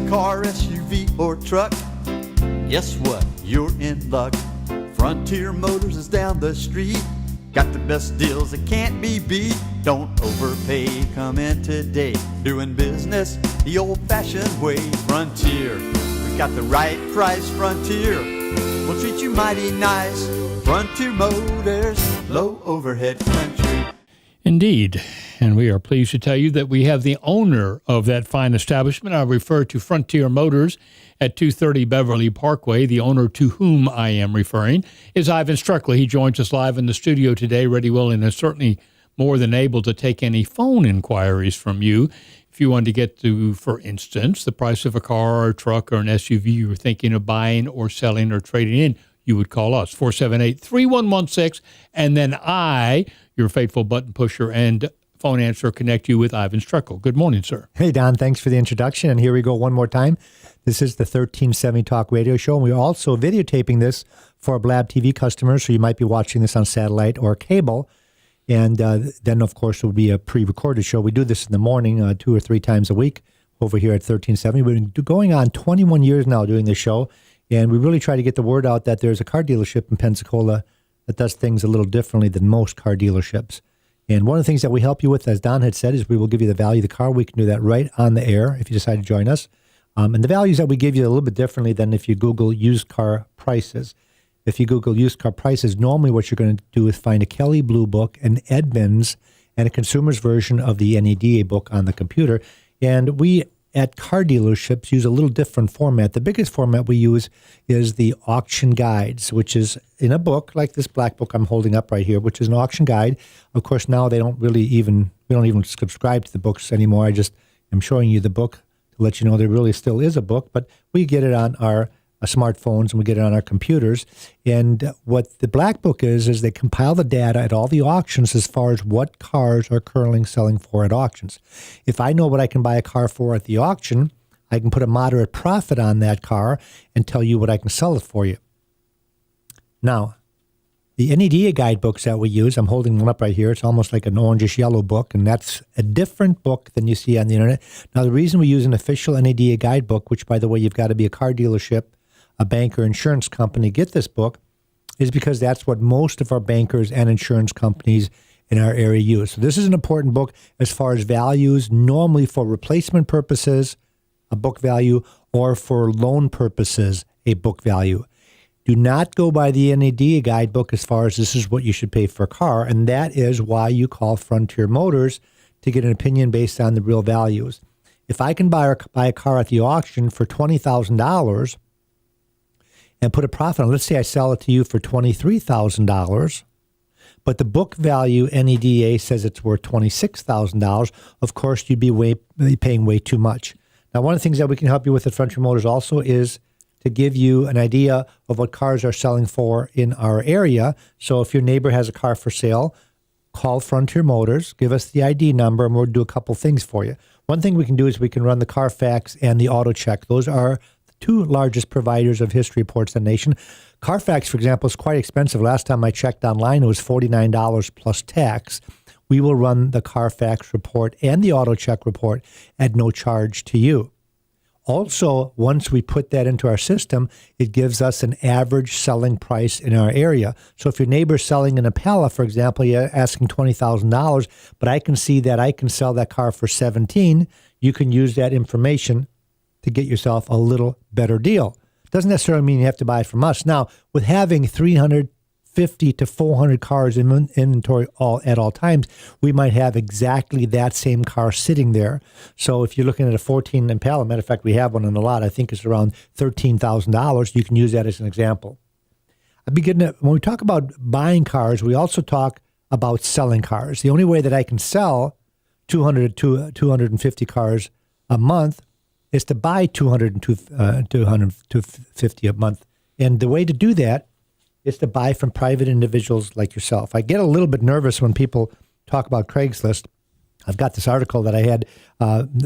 car, SUV, or truck, guess what? You're in luck. Frontier Motors is down the street. Got the best deals that can't be beat. Don't overpay, come in today. Doing business the old-fashioned way. Frontier, we got the right price. Frontier, we'll treat you mighty nice. Frontier Motors, low overhead country. Indeed, and we are pleased to tell you that we have the owner of that fine establishment. I refer to Frontier Motors at 230 Beverly Parkway. The owner to whom I am referring is Iven Streckel. He joins us live in the studio today, ready, willing, and certainly more than able to take any phone inquiries from you. If you wanted to get to, for instance, the price of a car or a truck or an SUV you were thinking of buying or selling or trading in, you would call us, 478-3116, and then I, your faithful button pusher and phone answer, connect you with Iven Streckel. Good morning, sir. Hey, Don. Thanks for the introduction. And here we go one more time. This is the 1370 Talk Radio Show. And we're also videotaping this for our Blab TV customers, so you might be watching this on satellite or cable. And then, of course, it will be a pre-recorded show. We do this in the morning 2 or 3 times a week over here at 1370. We've been going on 21 years now doing this show, and we really try to get the word out that there's a car dealership in Pensacola that does things a little differently than most car dealerships. And one of the things that we help you with, as Don had said, is we will give you the value of the car. We can do that right on the air if you decide to join us. And the values that we give you are a little bit differently than if you Google used car prices. If you Google used car prices, normally what you're going to do is find a Kelley Blue Book, an Edmunds, and a consumer's version of the NEDA book on the computer. And we at car dealerships use a little different format. The biggest format we use is the auction guides, which is in a book like this black book I'm holding up right here, which is an auction guide. Of course, now we don't even subscribe to the books anymore. I just am showing you the book to let you know there really still is a book, but we get it on our smartphones and we get it on our computers. And what the black book is they compile the data at all the auctions as far as what cars are currently selling for at auctions. If I know what I can buy a car for at the auction, I can put a moderate profit on that car and tell you what I can sell it for you. Now, the NEDA guidebooks that we use, I'm holding one up right here. It's almost like an orangish yellow book, and that's a different book than you see on the internet. Now, the reason we use an official NEDA guidebook, which, by the way, you've got to be a car dealership, a bank or insurance company to get this book, is because that's what most of our bankers and insurance companies in our area use. So this is an important book as far as values, normally for replacement purposes, a book value, or for loan purposes, a book value. Do not go by the NEDA guidebook as far as this is what you should pay for a car, and that is why you call Frontier Motors to get an opinion based on the real values. If I can buy a car at the auction for $20,000 and put a profit on, let's say I sell it to you for $23,000, but the book value NEDA says it's worth $26,000, of course you'd be paying way too much. Now, one of the things that we can help you with at Frontier Motors also is to give you an idea of what cars are selling for in our area. So if your neighbor has a car for sale, call Frontier Motors, give us the ID number, and we'll do a couple things for you. One thing we can do is we can run the Carfax and the AutoCheck. Those are the 2 largest providers of history reports in the nation. Carfax, for example, is quite expensive. Last time I checked online, it was $49 plus tax. We will run the Carfax report and the AutoCheck report at no charge to you. Also, once we put that into our system, it gives us an average selling price in our area. So if your neighbor's selling an Impala, for example, you're asking $20,000, but I can see that I can sell that car for $17,000, you can use that information to get yourself a little better deal. Doesn't necessarily mean you have to buy it from us. Now, with having 350 to 400 cars in inventory at all times, we might have exactly that same car sitting there. So if you're looking at a 14 Impala, matter of fact, we have one in the lot, I think it's around $13,000. You can use that as an example. When we talk about buying cars, we also talk about selling cars. The only way that I can sell 200 to 250 cars a month is to buy 200 to 250 a month. And the way to do that is to buy from private individuals like yourself. I get a little bit nervous when people talk about Craigslist. I've got this article that I had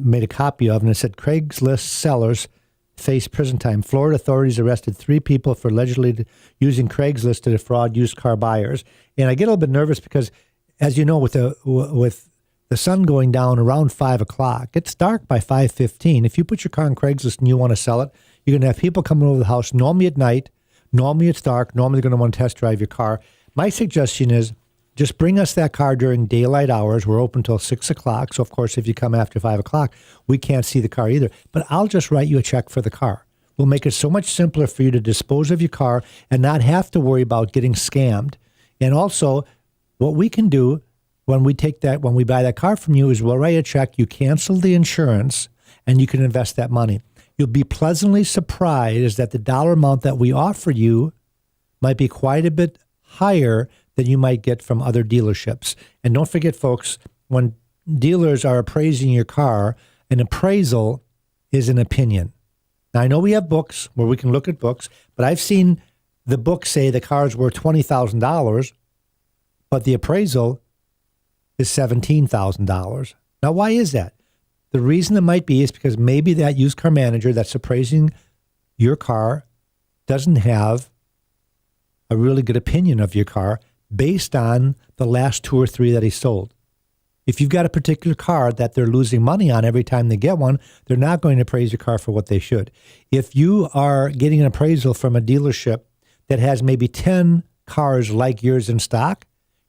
made a copy of, and it said Craigslist sellers face prison time. Florida authorities arrested 3 people for allegedly using Craigslist to defraud used car buyers. And I get a little bit nervous because, as you know, with the the sun going down around 5 o'clock. It's dark by 5:15. If you put your car on Craigslist and you want to sell it, you're going to have people coming over the house, normally at night. Normally it's dark. Normally they're going to want to test drive your car. My suggestion is just bring us that car during daylight hours. We're open till 6 o'clock. So, of course, if you come after 5 o'clock, we can't see the car either. But I'll just write you a check for the car. We'll make it so much simpler for you to dispose of your car and not have to worry about getting scammed. And also, what we can do when we buy that car from you is we'll write a check, you cancel the insurance, and you can invest that money. You'll be pleasantly surprised that the dollar amount that we offer you might be quite a bit higher than you might get from other dealerships. And don't forget, folks, when dealers are appraising your car, an appraisal is an opinion. Now, I know we have books where we can look at books, but I've seen the book say the car is worth $20,000, but the appraisal is $17,000. Now, why is that? The reason it might be is because maybe that used car manager that's appraising your car doesn't have a really good opinion of your car based on the last 2 or 3 that he sold. If you've got a particular car that they're losing money on every time they get one, they're not going to appraise your car for what they should. If you are getting an appraisal from a dealership that has maybe 10 cars like yours in stock,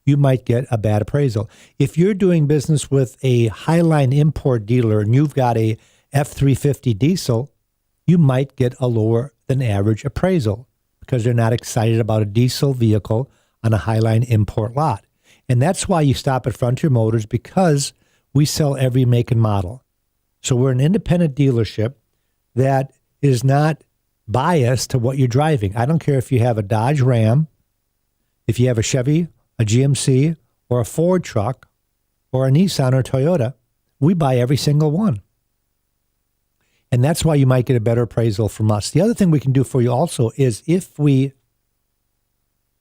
you might get a bad appraisal. If you're doing business with a Highline import dealer and you've got a F-350 diesel, you might get a lower than average appraisal because they're not excited about a diesel vehicle on a Highline import lot. And that's why you stop at Frontier Motors, because we sell every make and model. So we're an independent dealership that is not biased to what you're driving. I don't care if you have a Dodge Ram, if you have a Chevy, a GMC, or a Ford truck, or a Nissan or Toyota. We buy every single one. And that's why you might get a better appraisal from us. The other thing we can do for you also is if we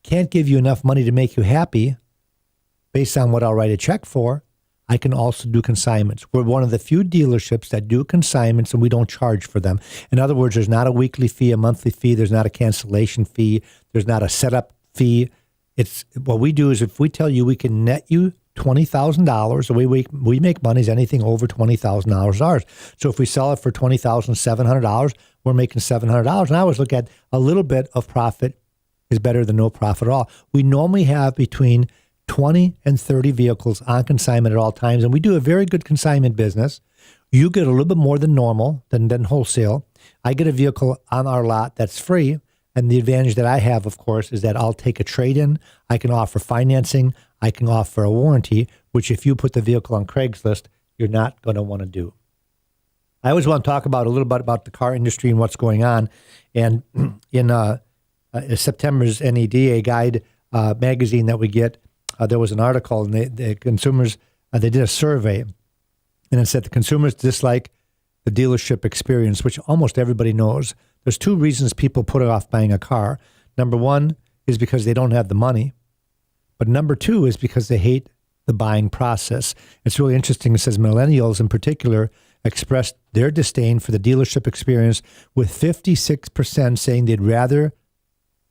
can't give you enough money to make you happy based on what I'll write a check for, I can also do consignments. We're one of the few dealerships that do consignments and we don't charge for them. In other words, there's not a weekly fee, a monthly fee. There's not a cancellation fee. There's not a setup fee. It's what we do is if we tell you we can net you $20,000, the way we make money is anything over $20,000 ours. So if we sell it for $20,700, we're making $700. And I always look at a little bit of profit is better than no profit at all. We normally have between 20 and 30 vehicles on consignment at all times, and we do a very good consignment business. You get a little bit more than normal, than wholesale. I get a vehicle on our lot that's free. And the advantage that I have, of course, is that I'll take a trade-in. I can offer financing. I can offer a warranty, which if you put the vehicle on Craigslist, you're not going to want to do. I always want to talk about a little bit about the car industry and what's going on. And in September's NEDA Guide magazine that we get, there was an article, and the consumers, they did a survey, and it said the consumers dislike the dealership experience, which almost everybody knows. There's 2 reasons people put off buying a car. Number 1 is because they don't have the money. But number 2 is because they hate the buying process. It's really interesting. It says millennials in particular expressed their disdain for the dealership experience, with 56% saying they'd rather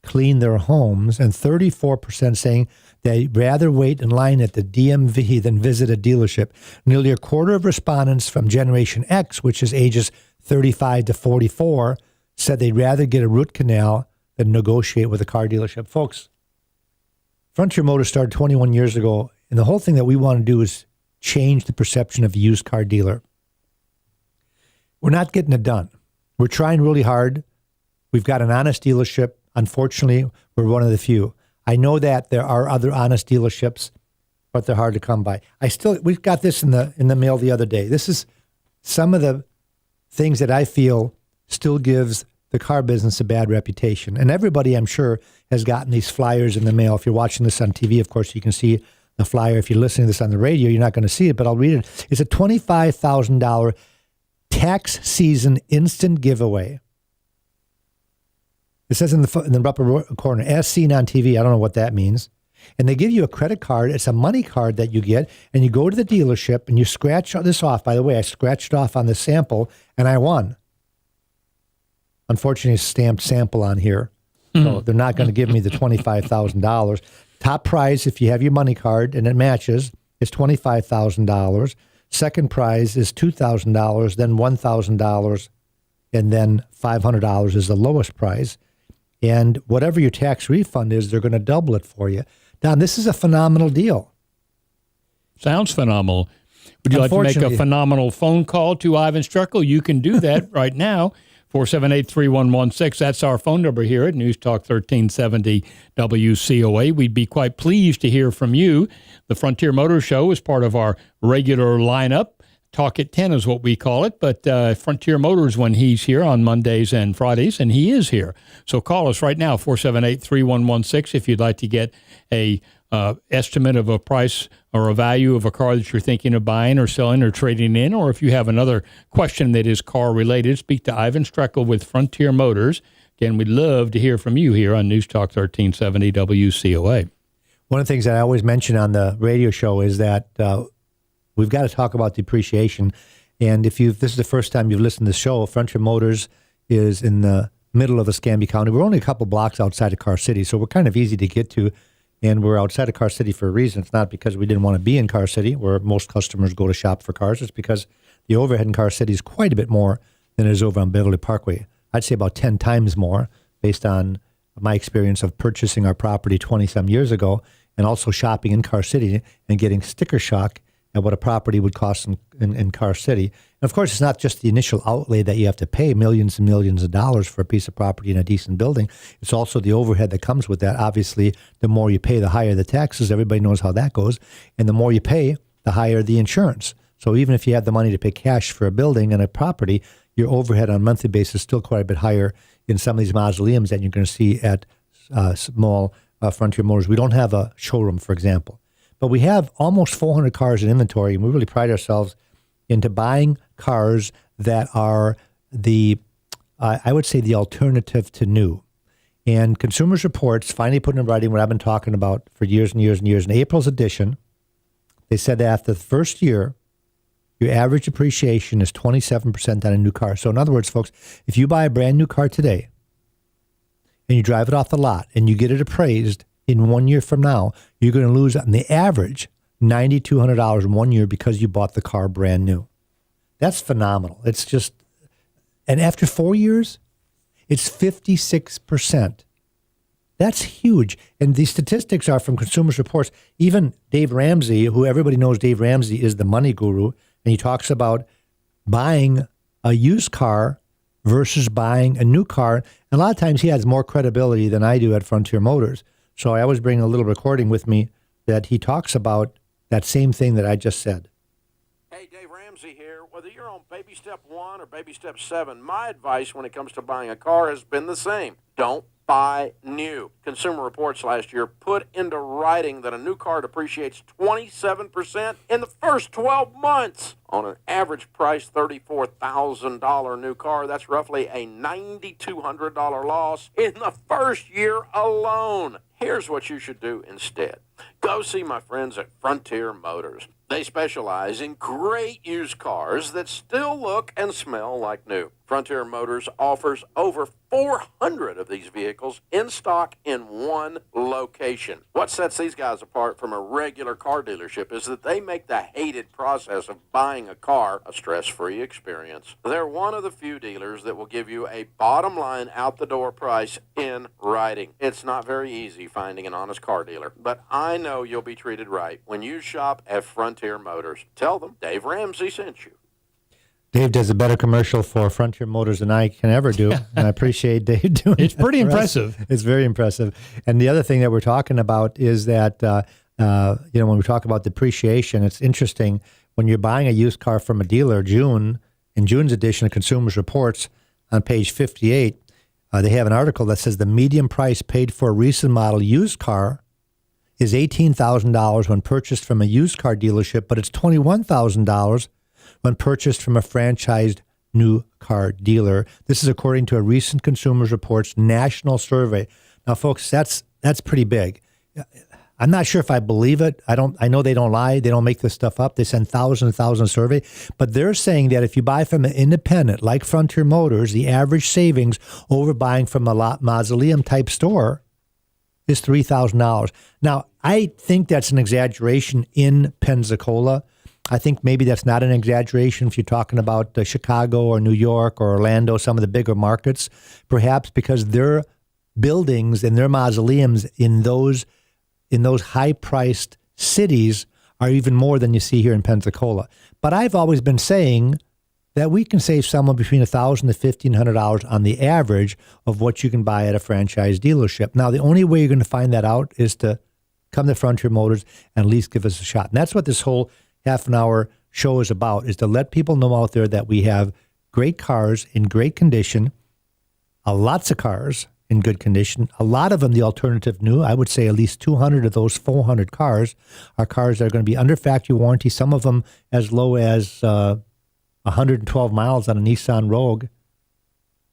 clean their homes and 34% saying they'd rather wait in line at the DMV than visit a dealership. Nearly a quarter of respondents from Generation X, which is ages 35 to 44, said they'd rather get a root canal than negotiate with a car dealership. Folks, Frontier Motors started 21 years ago, and the whole thing that we want to do is change the perception of a used car dealer. We're not getting it done. We're trying really hard. We've got an honest dealership. Unfortunately, we're one of the few. I know that there are other honest dealerships, but they're hard to come by. We've got this in the mail the other day. This is some of the things that I feel still gives the car business a bad reputation. And everybody, I'm sure, has gotten these flyers in the mail. If you're watching this on TV, of course, you can see the flyer. If you're listening to this on the radio, you're not going to see it, but I'll read it. It's a $25,000 tax season instant giveaway. It says in the upper corner, as seen on TV. I don't know what that means. And they give you a credit card. It's a money card that you get, and you go to the dealership, and you scratch this off. By the way, I scratched off on the sample, and I won. Unfortunately, it's stamped sample on here, so they're not going to give me the $25,000. Top prize, if you have your money card and it matches, is $25,000. Second prize is $2,000, then $1,000, and then $500 is the lowest prize. And whatever your tax refund is, they're going to double it for you. Now, this is a phenomenal deal. Sounds phenomenal. Would you like to make a phenomenal phone call to Iven Streckel? You can do that right now. 478-3116. That's our phone number here at News Talk 1370 WCOA. We'd be quite pleased to hear from you. The Frontier Motor Show is part of our regular lineup. Talk at 10 is what we call it, but Frontier Motors when he's here on Mondays and Fridays, and he is here. So call us right now, 478-3116, if you'd like to get a estimate of a price or a value of a car that you're thinking of buying or selling or trading in, or if you have another question that is car-related, speak to Iven Streckel with Frontier Motors. Again, we'd love to hear from you here on News Talk 1370 WCOA. One of the things that I always mention on the radio show is that we've got to talk about depreciation. And if this is the first time you've listened to the show, Frontier Motors is in the middle of Escambia County. We're only a couple blocks outside of Car City, so we're kind of easy to get to. And we're outside of Car City for a reason. It's not because we didn't want to be in Car City, where most customers go to shop for cars. It's because the overhead in Car City is quite a bit more than it is over on Beverly Parkway. I'd say about 10 times more, based on my experience of purchasing our property 20-some years ago, and also shopping in Car City and getting sticker shock at what a property would cost in Car City. And of course, it's not just the initial outlay that you have to pay, millions and millions of dollars for a piece of property in a decent building. It's also the overhead that comes with that. Obviously, the more you pay, the higher the taxes. Everybody knows how that goes. And the more you pay, the higher the insurance. So even if you have the money to pay cash for a building and a property, your overhead on a monthly basis is still quite a bit higher in some of these mausoleums that you're going to see at small Frontier Motors. We don't have a showroom, for example. But we have almost 400 cars in inventory, and we really pride ourselves into buying cars that are I would say, the alternative to new. And Consumers Reports finally put in writing what I've been talking about for years and years and years. In April's edition, they said that after the first year, your average depreciation is 27% on a new car. So in other words, folks, if you buy a brand new car today and you drive it off the lot and you get it appraised, in 1 year from now, you're going to lose on the average $9,200 in 1 year because you bought the car brand new. That's phenomenal. It's just, and after 4 years, it's 56%. That's huge. And these statistics are from Consumers Reports. Even Dave Ramsey, who everybody knows Dave Ramsey is the money guru, and he talks about buying a used car versus buying a new car. And a lot of times he has more credibility than I do at Frontier Motors. So I always bring a little recording with me that he talks about that same thing that I just said. Hey, Dave Ramsey here. Whether you're on baby step 1 or baby step 7, my advice when it comes to buying a car has been the same. Don't buy new. Consumer Reports last year put into writing that a new car depreciates 27% in the first 12 months. On an average price $34,000 new car, that's roughly a $9,200 loss in the first year alone. Here's what you should do instead. Go see my friends at Frontier Motors. They specialize in great used cars that still look and smell like new. Frontier Motors offers over 400 of these vehicles in stock in one location. What sets these guys apart from a regular car dealership is that they make the hated process of buying a car a stress-free experience. They're one of the few dealers that will give you a bottom line out-the-door price in writing. It's not very easy finding an honest car dealer, but I know you'll be treated right when you shop at Frontier Motors. Tell them Dave Ramsey sent you. Dave does a better commercial for Frontier Motors than I can ever do, and I appreciate Dave doing it. It's pretty impressive. It's very impressive. And the other thing that we're talking about is that, when we talk about depreciation, it's interesting. When you're buying a used car from a dealer, in June's edition of Consumers Reports, on page 58, they have an article that says the median price paid for a recent model used car is $18,000 when purchased from a used car dealership, but it's $21,000 when purchased from a franchised new car dealer. This is according to a recent Consumers Reports national survey. Now, folks, that's pretty big. I'm not sure if I believe it. I know they don't lie. They don't make this stuff up. They send thousands and thousands of surveys. But they're saying that if you buy from an independent like Frontier Motors, the average savings over buying from a mausoleum type store is $3,000. Now, I think that's an exaggeration in Pensacola. I think maybe that's not an exaggeration if you're talking about Chicago or New York or Orlando, some of the bigger markets, perhaps because their buildings and their mausoleums in those high-priced cities are even more than you see here in Pensacola. But I've always been saying that we can save someone between $1,000 to $1,500 on the average of what you can buy at a franchise dealership. Now, the only way you're going to find that out is to come to Frontier Motors and at least give us a shot. And that's what this whole half an hour show is about, is to let people know out there that we have great cars in great condition, lots of cars in good condition, a lot of them the alternative new. I would say at least 200 of those 400 cars are cars that are going to be under factory warranty, some of them as low as 112 miles on a Nissan Rogue.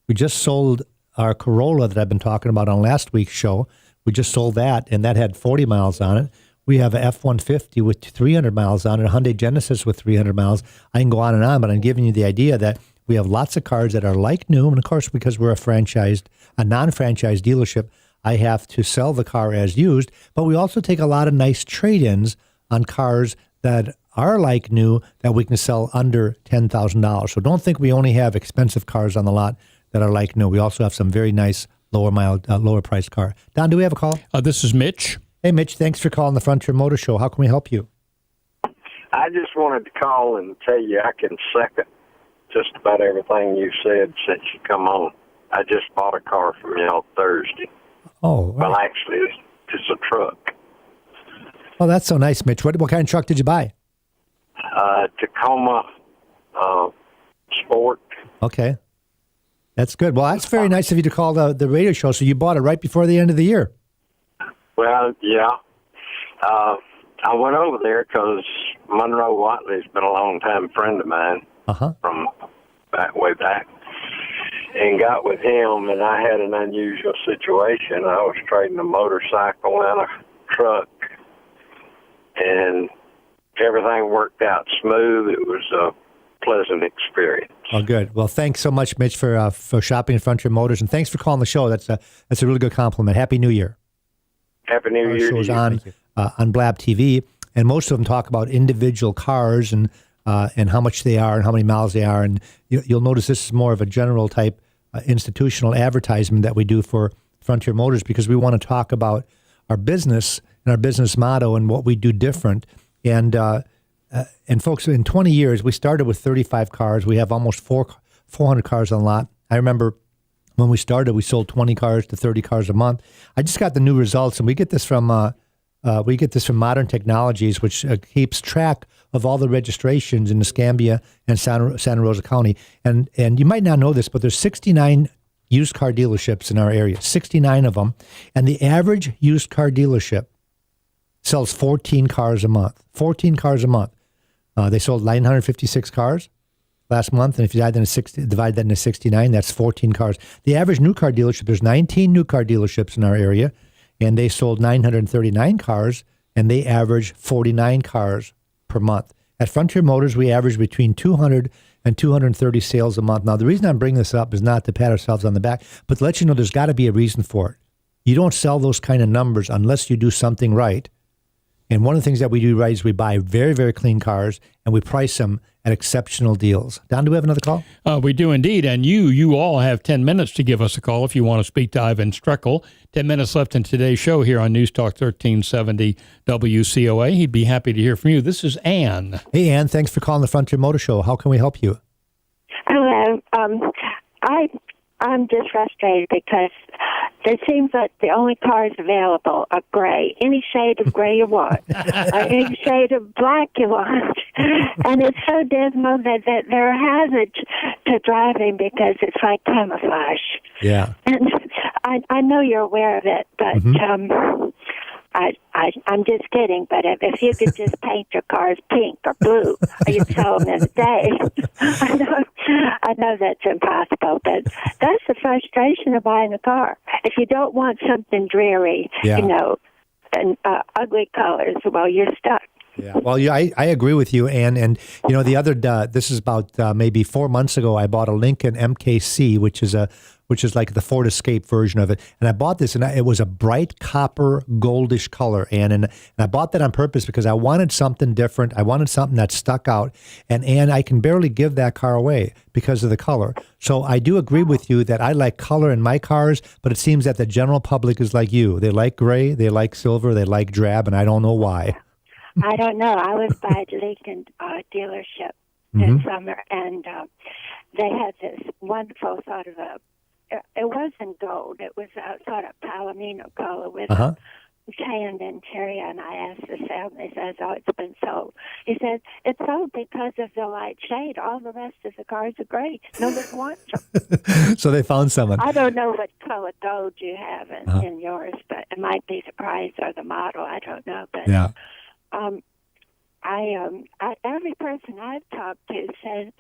We just sold our Corolla that I've been talking about on last week's show. We just sold that, and that had 40 miles on it. We have a F-150 with 300 miles on it, a Hyundai Genesis with 300 miles. I can go on and on, but I'm giving you the idea that we have lots of cars that are like new. And, of course, because we're a non-franchised dealership, I have to sell the car as used. But we also take a lot of nice trade-ins on cars that are like new that we can sell under $10,000. So don't think we only have expensive cars on the lot that are like new. We also have some very nice lower priced car. Don, do we have a call? This is Mitch. Hey, Mitch, thanks for calling the Frontier Motor Show. How can we help you? I just wanted to call and tell you I can second just about everything you said since you come on. I just bought a car from y'all Thursday. Oh, right. Well, actually, it's a truck. Oh, that's so nice, Mitch. What kind of truck did you buy? Tacoma Sport. Okay. That's good. Well, that's very nice of you to call the radio show. So you bought it right before the end of the year. Well, yeah. I went over there because Monroe Watley's been a long-time friend of mine from way back, and got with him, and I had an unusual situation. I was trading a motorcycle and a truck, and everything worked out smooth. It was a pleasant experience. Oh, good. Well, thanks so much, Mitch, for shopping at Frontier Motors, and thanks for calling the show. That's a really good compliment. Happy New Year. Happy New Year. Shows on Blab TV, and most of them talk about individual cars and how much they are and how many miles they are. And you'll notice this is more of a general type institutional advertisement that we do for Frontier Motors because we want to talk about our business and our business motto and what we do different. And folks, in 20 years, we started with 35 cars. We have almost 400 cars on the lot. I remember when we started, we sold 20 cars to 30 cars a month. I just got the new results, and we get this from Modern Technologies, which keeps track of all the registrations in Escambia and Santa Rosa County. And you might not know this, but there's 69 used car dealerships in our area, 69 of them. And the average used car dealership sells 14 cars a month. 14 cars a month. They sold 956 cars last month, and if you divide that into 69, that's 14 cars. The average new car dealership, there's 19 new car dealerships in our area, and they sold 939 cars, and they average 49 cars per month. At Frontier Motors, we average between 200 and 230 sales a month. Now, the reason I'm bringing this up is not to pat ourselves on the back, but to let you know there's got to be a reason for it. You don't sell those kind of numbers unless you do something right. And one of the things that we do right is we buy very, very clean cars, and we price them at exceptional deals. Don, do we have another call? We do indeed. And you all have 10 minutes to give us a call if you want to speak to Iven Streckel. 10 minutes left in today's show here on News Talk 1370 WCOA. He'd be happy to hear from you. This is Ann. Hey, Ann. Thanks for calling the Frontier Motor Show. How can we help you? Hello. I'm just frustrated because it seems like the only cars available are gray, any shade of gray you want, or any shade of black you want. And it's so dismal that there are hazards to driving because it's like camouflage. Yeah. And I know you're aware of it, but I'm just kidding, but if you could just paint your cars pink or blue, or you'd sell them in a day. I know that's impossible, but that's the frustration of buying a car. If you don't want something dreary, and ugly colors, well, you're stuck. Yeah, well, I agree with you, Ann. And, the other, this is about maybe 4 months ago, I bought a Lincoln MKC, which is a which is like the Ford Escape version of it. And I bought this, and it was a bright copper goldish color, and I bought that on purpose because I wanted something different. I wanted something that stuck out, and I can barely give that car away because of the color. So I do agree with you that I like color in my cars, but it seems that the general public is like you. They like gray, they like silver, they like drab, and I don't know why. I don't know. I was by a Lincoln dealership this summer, and they had this wonderful sort of it wasn't gold. It was a sort of palomino color with a tanned interior, and I asked the salesman, he says, oh, it's been sold. He said, it's sold because of the light shade. All the rest of the cars are gray. Nobody wants them. So they found someone. I don't know what color gold you have in yours, but it might be the price or the model. I don't know. But yeah. Every person I've talked to says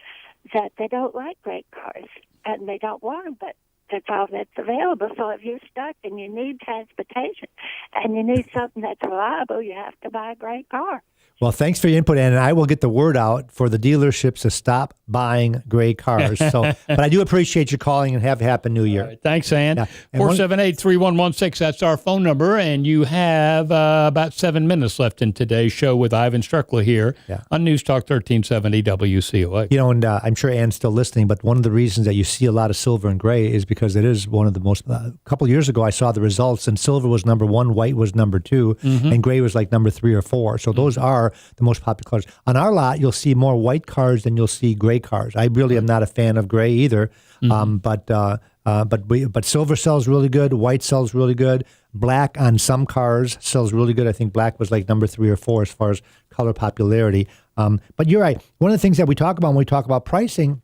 that they don't like gray cars and they don't want them, but that's all that's available. So if you're stuck and you need transportation and you need something that's reliable, you have to buy a great car. Well, thanks for your input, Ann, and I will get the word out for the dealerships to stop buying gray cars. So, but I do appreciate you calling, and have a happy New Year. All right, thanks, Ann. Yeah. 478-3116, that's our phone number, and you have about 7 minutes left in today's show with Iven Streckel here on News Talk 1370 WCOA. You know, and I'm sure Ann's still listening, but one of the reasons that you see a lot of silver and gray is because it is one of the most, a couple of years ago I saw the results, and silver was number 1, white was number 2, and gray was like number 3 or 4. So those are the most popular cars. On our lot, you'll see more white cars than you'll see gray cars. I really am not a fan of gray either, but silver sells really good. White sells really good. Black on some cars sells really good. I think black was like number 3 or 4 as far as color popularity. But you're right. One of the things that we talk about when we talk about pricing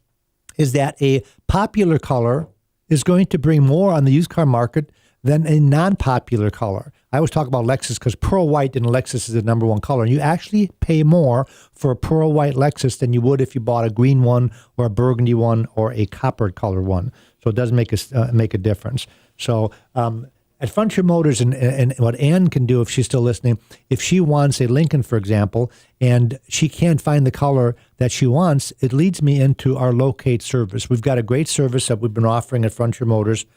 is that a popular color is going to bring more on the used car market than a non-popular color. I always talk about Lexus because pearl white in a Lexus is the number 1 color. And you actually pay more for a pearl white Lexus than you would if you bought a green one or a burgundy one or a copper color one. So it does make a difference. So at Frontier Motors, and what Ann can do if she's still listening, if she wants a Lincoln, for example, and she can't find the color that she wants, it leads me into our locate service. We've got a great service that we've been offering at Frontier Motors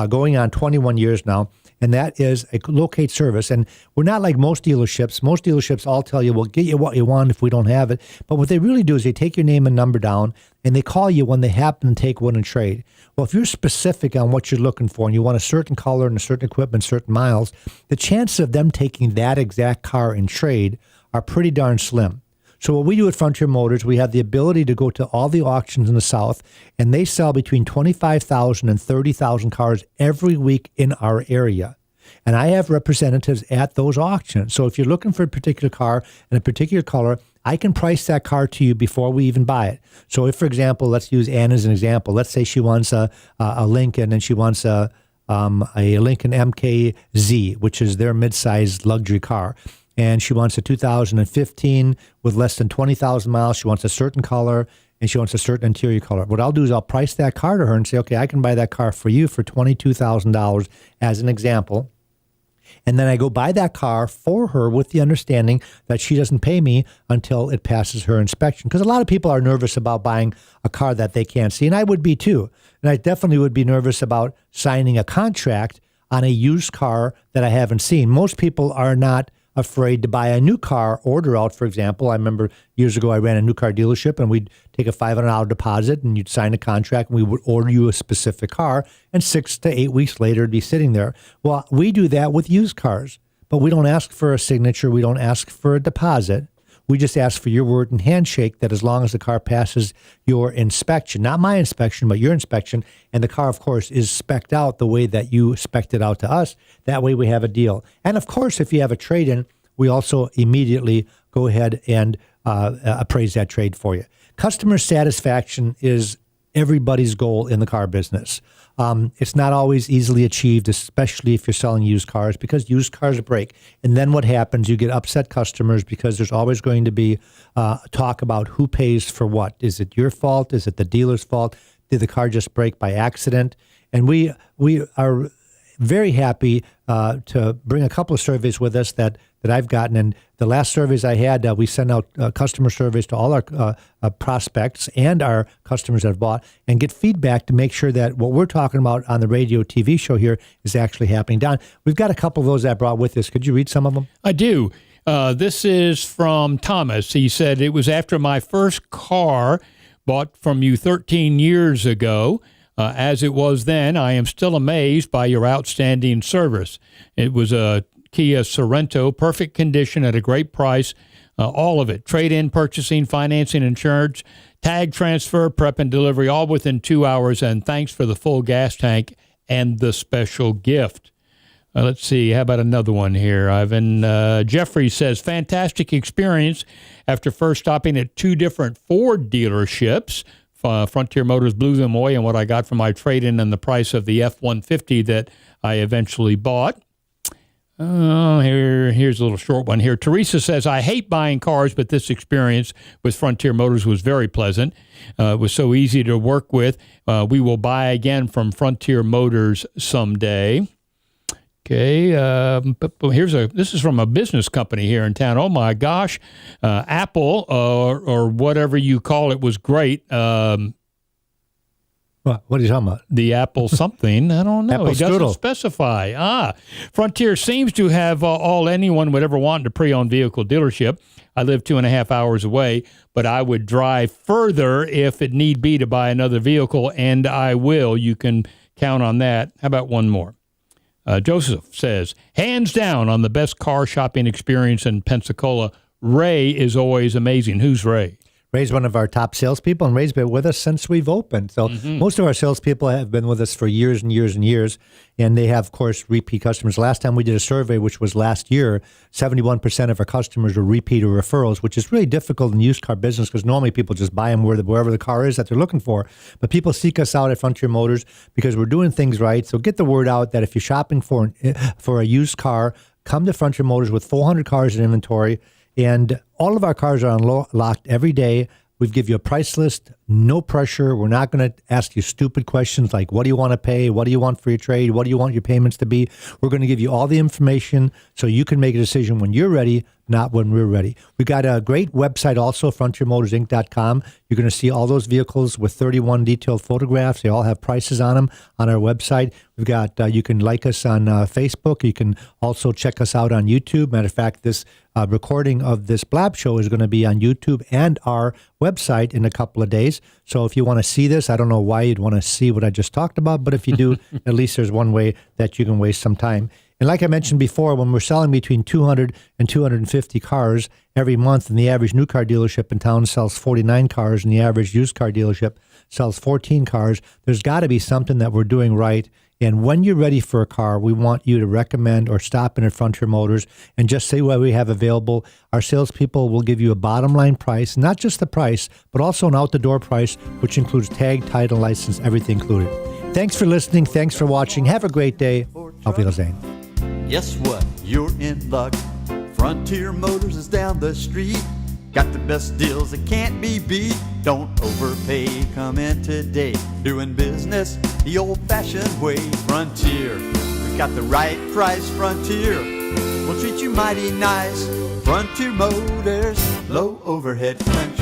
going on 21 years now, and that is a locate service. And we're not like most dealerships. Most dealerships all tell you, we'll get you what you want if we don't have it. But what they really do is they take your name and number down, and they call you when they happen to take one in trade. Well, if you're specific on what you're looking for and you want a certain color and a certain equipment, certain miles, the chances of them taking that exact car in trade are pretty darn slim. So what we do at Frontier Motors, we have the ability to go to all the auctions in the South, and they sell between 25,000 and 30,000 cars every week in our area. And I have representatives at those auctions. So if you're looking for a particular car and a particular color, I can price that car to you before we even buy it. So if, for example, let's use Ann as an example. Let's say she wants a Lincoln, and she wants a Lincoln MKZ, which is their mid-sized luxury car. And she wants a 2015 with less than 20,000 miles. She wants a certain color, and she wants a certain interior color. What I'll do is I'll price that car to her and say, okay, I can buy that car for you for $22,000 as an example. And then I go buy that car for her with the understanding that she doesn't pay me until it passes her inspection. Because a lot of people are nervous about buying a car that they can't see, and I would be too. And I definitely would be nervous about signing a contract on a used car that I haven't seen. Most people are not afraid to buy a new car, order out, for example. I remember years ago I ran a new car dealership, and we'd take a $500 deposit, and you'd sign a contract, and we would order you a specific car, and 6 to 8 weeks later it'd be sitting there. Well, we do that with used cars, but we don't ask for a signature. We don't ask for a deposit. We just ask for your word and handshake that as long as the car passes your inspection, not my inspection, but your inspection, and the car, of course, is spec'd out the way that you spec'd it out to us, that way we have a deal. And, of course, if you have a trade-in, we also immediately go ahead and appraise that trade for you. Customer satisfaction is everybody's goal in the car business. It's not always easily achieved, especially if you're selling used cars, because used cars break. And then what happens? You get upset customers because there's always going to be talk about who pays for what. Is it your fault? Is it the dealer's fault? Did the car just break by accident? And we are very happy to bring a couple of surveys with us that I've gotten. And the last surveys I had, we sent out customer surveys to all our prospects and our customers that have bought and get feedback to make sure that what we're talking about on the radio TV show here is actually happening. Don, we've got a couple of those that I brought with us. Could you read some of them? I do. This is from Thomas. He said, it was after my first car bought from you 13 years ago. As it was then, I am still amazed by your outstanding service. It was a Kia Sorento, perfect condition at a great price, all of it. Trade-in, purchasing, financing, insurance, tag transfer, prep and delivery, all within 2 hours, and thanks for the full gas tank and the special gift. Let's see, how about another one here, Ivan? Jeffrey says, fantastic experience after first stopping at 2 different Ford dealerships. Frontier Motors blew them away on what I got for my trade-in and the price of the F-150 that I eventually bought. Here's a little short one here. Teresa says, I hate buying cars, but this experience with Frontier Motors was very pleasant. It was so easy to work with. We will buy again from Frontier Motors someday. Okay, this is from a business company here in town. Oh my gosh, Apple or whatever you call it was great. What are you talking about? The Apple something, I don't know. Apple He doesn't strudel. specify. Frontier seems to have all anyone would ever want in a pre-owned vehicle dealership. I live 2.5 hours away, but I would drive further if it need be to buy another vehicle, and I will. You can count on that. How about one more? Joseph says, hands down on the best car shopping experience in Pensacola. Ray is always amazing. Who's Ray? Ray's one of our top salespeople, and Ray's been with us since we've opened. So most of our salespeople have been with us for years and years and years, and they have, of course, repeat customers. Last time we did a survey, which was last year, 71% of our customers were repeat or referrals, which is really difficult in the used car business because normally people just buy them wherever the car is that they're looking for. But people seek us out at Frontier Motors because we're doing things right. So get the word out that if you're shopping for a used car, come to Frontier Motors with 400 cars in inventory. And all of our cars are unlocked every day. We give you a price list, no pressure. We're not going to ask you stupid questions like, what do you want to pay? What do you want for your trade? What do you want your payments to be? We're going to give you all the information so you can make a decision when you're ready, not when we're ready. We've got a great website also, frontiermotorsinc.com. You're going to see all those vehicles with 31 detailed photographs. They all have prices on them on our website. We've got, you can like us on Facebook. You can also check us out on YouTube. Matter of fact, this recording of this Blab Show is going to be on YouTube and our website in a couple of days. So if you want to see this, I don't know why you'd want to see what I just talked about, but if you do, at least there's one way that you can waste some time. And like I mentioned before, when we're selling between 200 and 250 cars every month, and the average new car dealership in town sells 49 cars, and the average used car dealership sells 14 cars, there's got to be something that we're doing right. And when you're ready for a car, we want you to recommend or stop in at Frontier Motors and just say what we have available. Our salespeople will give you a bottom line price, not just the price, but also an out-the-door price, which includes tag, title, license, everything included. Thanks for listening. Thanks for watching. Have a great day. Auf Wiedersehen. Guess what? You're in luck. Frontier Motors is down the street. Got the best deals that can't be beat. Don't overpay. Come in today. Doing business the old-fashioned way. Frontier. We got the right price. Frontier. We'll treat you mighty nice. Frontier Motors. Low overhead country.